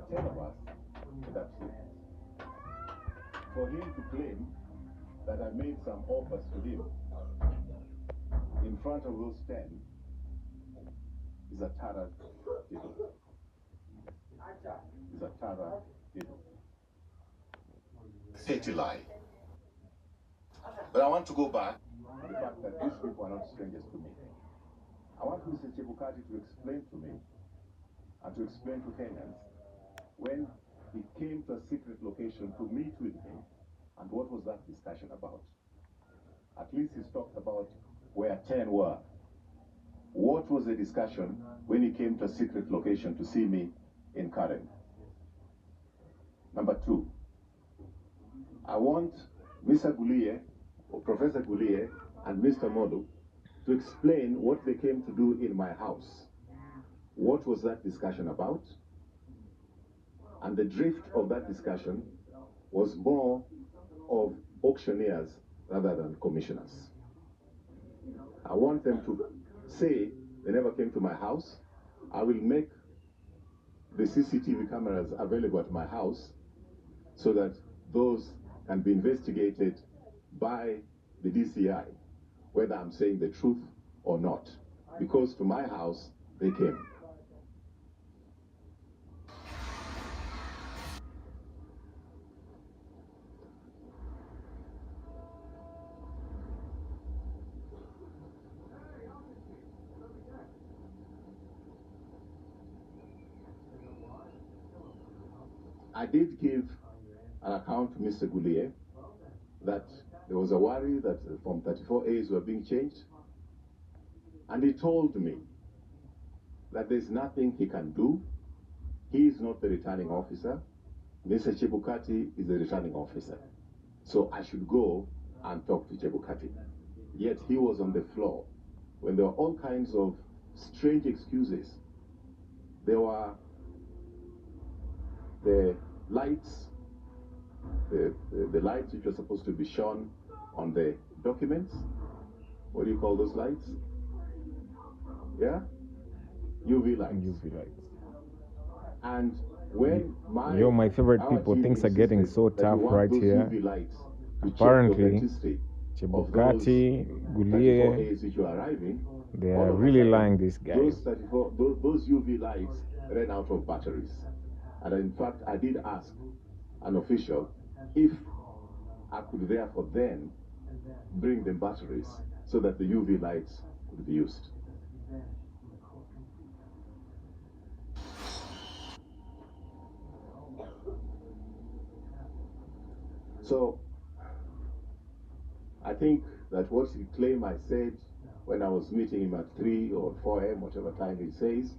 10 of us in that room. For him to claim that I made some offers to him in front of those 10 is a Tara deal. Is a Tara deal. Petty lie. But I want to go back to the fact that these people are not strangers to me. I want Mr. Chebukati to explain to me and to explain to Kenyans when he came to a secret location to meet with me and what was that discussion about. At least he's talked about where 10 were. What was the discussion when he came to a secret location to see me in Karen? Number 2, I want Mr. Gulie, or Professor Gulie, and Mr. Molu to explain what they came to do in my house. What was that discussion about? And the drift of that discussion was more of auctioneers rather than commissioners. I want them to say they never came to my house. I will make the CCTV cameras available at my house so that those can be investigated by the DCI, whether I'm saying the truth or not. Because to my house, they came. I did give an account to Mr. Gulie that there was a worry that Form 34As were being changed. And he told me that there's nothing he can do. He is not the returning officer. Mr. Chebukati is the returning officer. So I should go and talk to Chebukati. Yet he was on the floor when there were all kinds of strange excuses. There were the lights, the lights which were supposed to be shown on the documents. What do you call those lights? Yeah? UV lights. UV lights. And when my favorite people, things are getting so tough right here. Apparently, Chebukati, Gulie, they are really lying, these guys. Those UV lights ran out of batteries. And in fact, I did ask an official if I could therefore then bring them batteries so that the UV lights could be used. So, I think that what he claimed I said when I was meeting him at 3 or 4 a.m., whatever time he says,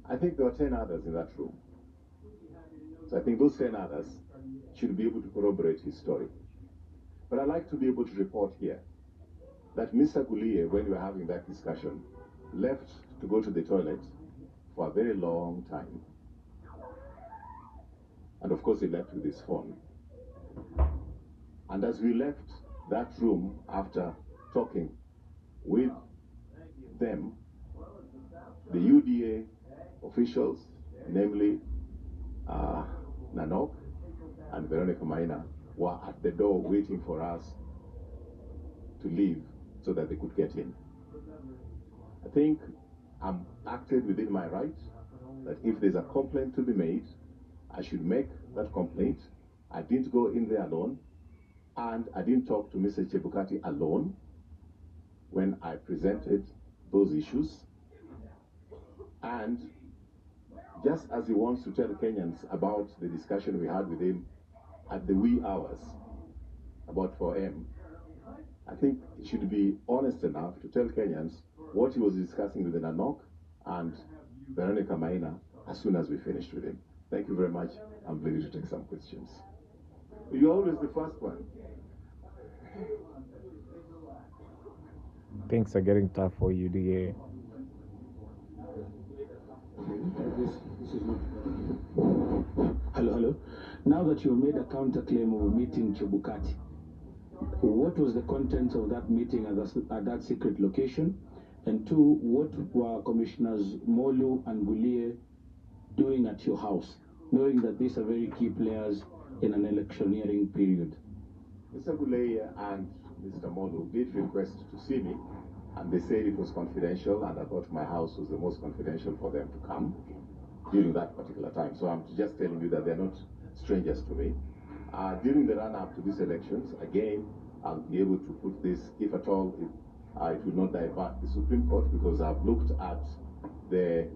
I think there were 10 others in that room. So I think those 10 others should be able to corroborate his story. But I'd like to be able to report here that Mr. Gulie, when we were having that discussion, left to go to the toilet for a very long time. And of course, he left with his phone. And as we left that room after talking with them, the UDA officials, namely Nanok and Veronica Maina, were at the door waiting for us to leave so that they could get in. I think I'm acted within my right that if there's a complaint to be made, I should make that complaint. I didn't go in there alone, and I didn't talk to Mr. Chebukati alone when I presented those issues. And just as he wants to tell Kenyans about the discussion we had with him at the wee hours, about 4 a.m., I think he should be honest enough to tell Kenyans what he was discussing with Nanok and Veronica Maina as soon as we finished with him. Thank you very much. I'm ready to take some questions. You're always the first one. Things are getting tough for UDA. Hello. Now that you've made a counterclaim of meeting Chebukati, what was the contents of that meeting at that secret location? And 2, what were Commissioners Molu and Gulie doing at your house? knowing that these are very key players in an electioneering period? Mr. Guleye and Mr. Molu did request to see me, and they said it was confidential, and I thought my house was the most confidential for them to come during that particular time. So I'm just telling you that they're not strangers to me. During the run-up to these elections, again, I'll be able to put this, if at all, it will not divert the Supreme Court, because I've looked at the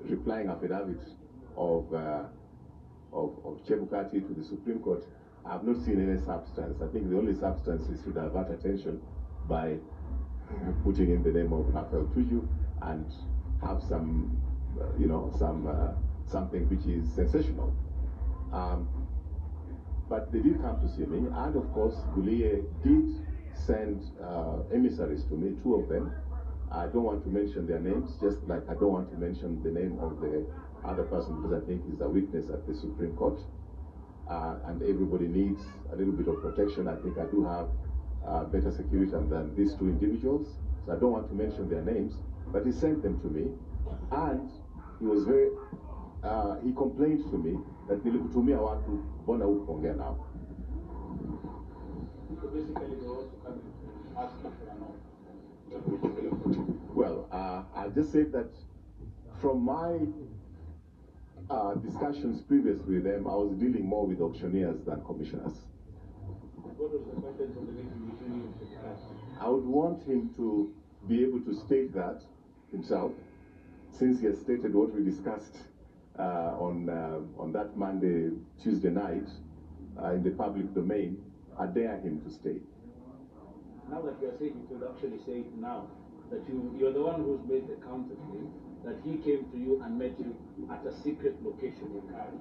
replying affidavit of Chebukati to the Supreme Court. I've not seen any substance. I think the only substance is to divert attention by putting in the name of Rafael Tujus and have some, something which is sensational. But they did come to see me, and of course, Guleye did send emissaries to me, 2 of them. I don't want to mention their names, just like I don't want to mention the name of the other person, because I think he's a witness at the Supreme Court. And everybody needs a little bit of protection. I think I do have better security than these 2 individuals, so I don't want to mention their names, but he sent them to me, and he was very, he complained to me that nilikutumia watu bona kuongea nao. So basically they also come to ask you for an offer. Well, I just said that from my discussions previously with them, I was dealing more with auctioneers than commissioners. What was the content of the meeting between you and Chebukati? I would want him to be able to state that himself, since he has stated what we discussed on that Monday, Tuesday night in the public domain. I dare him to state. Now that you are saying, you could actually say it now, that you're the one who's made the counterclaim, that he came to you and met you at a secret location in Kari.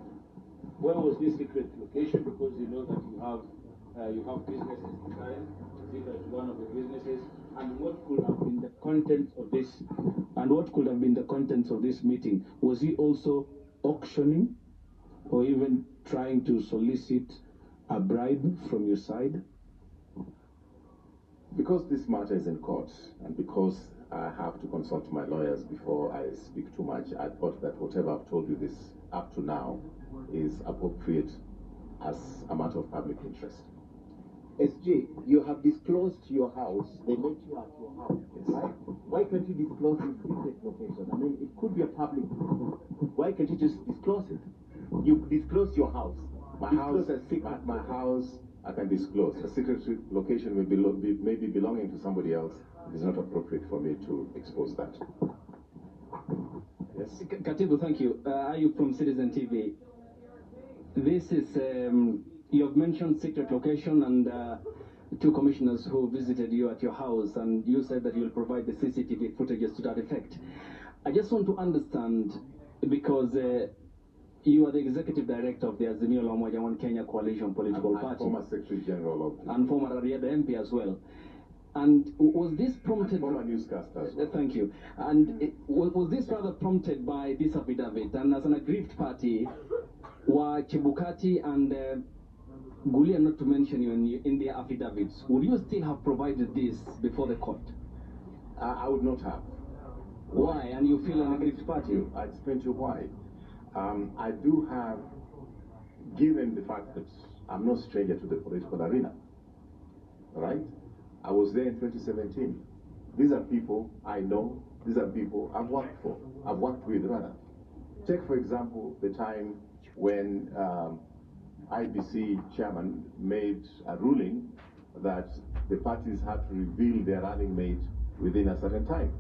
Where was this secret location? Because you know that you have businesses in Kari. Is it at one of the businesses? And what could have been the contents of this? And what could have been the contents of this meeting? Was he also auctioning, or even trying to solicit a bribe from your side? Because this matter is in court, and because I have to consult my lawyers before I speak too much, I thought that whatever I've told you this up to now is appropriate as a matter of public interest. SJ, you have disclosed your house. They met you at your house, right? Why can't you disclose the secret location? I mean, it could be a public. Why can't you just disclose it? You disclose your house. My house, I can disclose. A secret location may be belonging to somebody else. It is not appropriate for me to expose that. Yes. Katibu, thank you. Are you from Citizen TV? This is, you have mentioned secret location and 2 commissioners who visited you at your house, and you said that you'll provide the CCTV footages to that effect. I just want to understand, because you are the executive director of the Azimio la Umoja One Kenya Coalition Political Party. Former Secretary General of... And former Ariada MP as well. And was this prompted... And former newscaster as well. Thank you. And was this rather prompted by this affidavit? And as an aggrieved party, were Chebukati and Guleye, not to mention you in their affidavits, would you still have provided this before the court? I would not have. Why? And you feel an aggrieved party? I explained to you why. I do have, given the fact that I'm no stranger to the political arena, right? I was there in 2017. These are people I know. These are people I've worked for. I've worked with, rather. Take, for example, the time when IBC chairman made a ruling that the parties had to reveal their running mate within a certain time.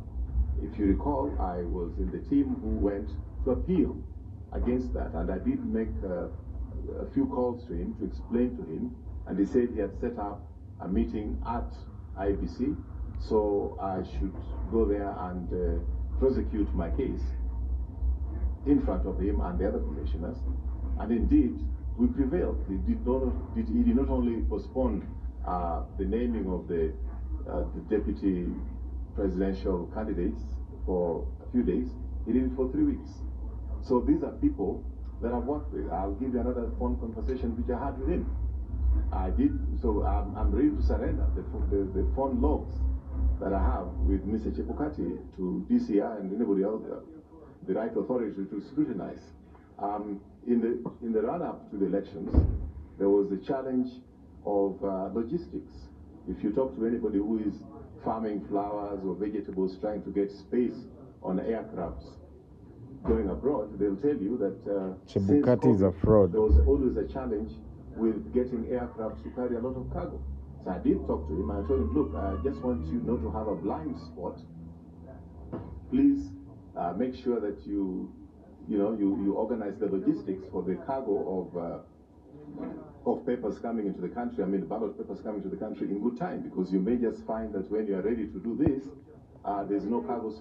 If you recall, I was in the team who went to appeal against that, and I did make a few calls to him to explain to him, and he said he had set up a meeting at IBC, so I should go there and prosecute my case in front of him and the other commissioners, and indeed we prevailed. He did not only postpone the naming of the deputy presidential candidates for a few days, he did it for 3 weeks. So these are people that I've worked with. I'll give you another phone conversation which I had with him. I did, so I'm ready to surrender the phone logs that I have with Mr. Chebukati to DCI and anybody else, the right authority to scrutinize. In the run-up to the elections, there was the challenge of logistics. If you talk to anybody who is farming flowers or vegetables, trying to get space on aircrafts going abroad, they'll tell you that Chebukati is a fraud. There was always a challenge with getting aircrafts to carry a lot of cargo. So I did talk to him. I told him, look, I just want you not to have a blind spot. Please make sure that you organize the logistics for the cargo of papers coming into the country. I mean, ballot papers coming to the country in good time, because you may just find that when you are ready to do this, there's no cargo.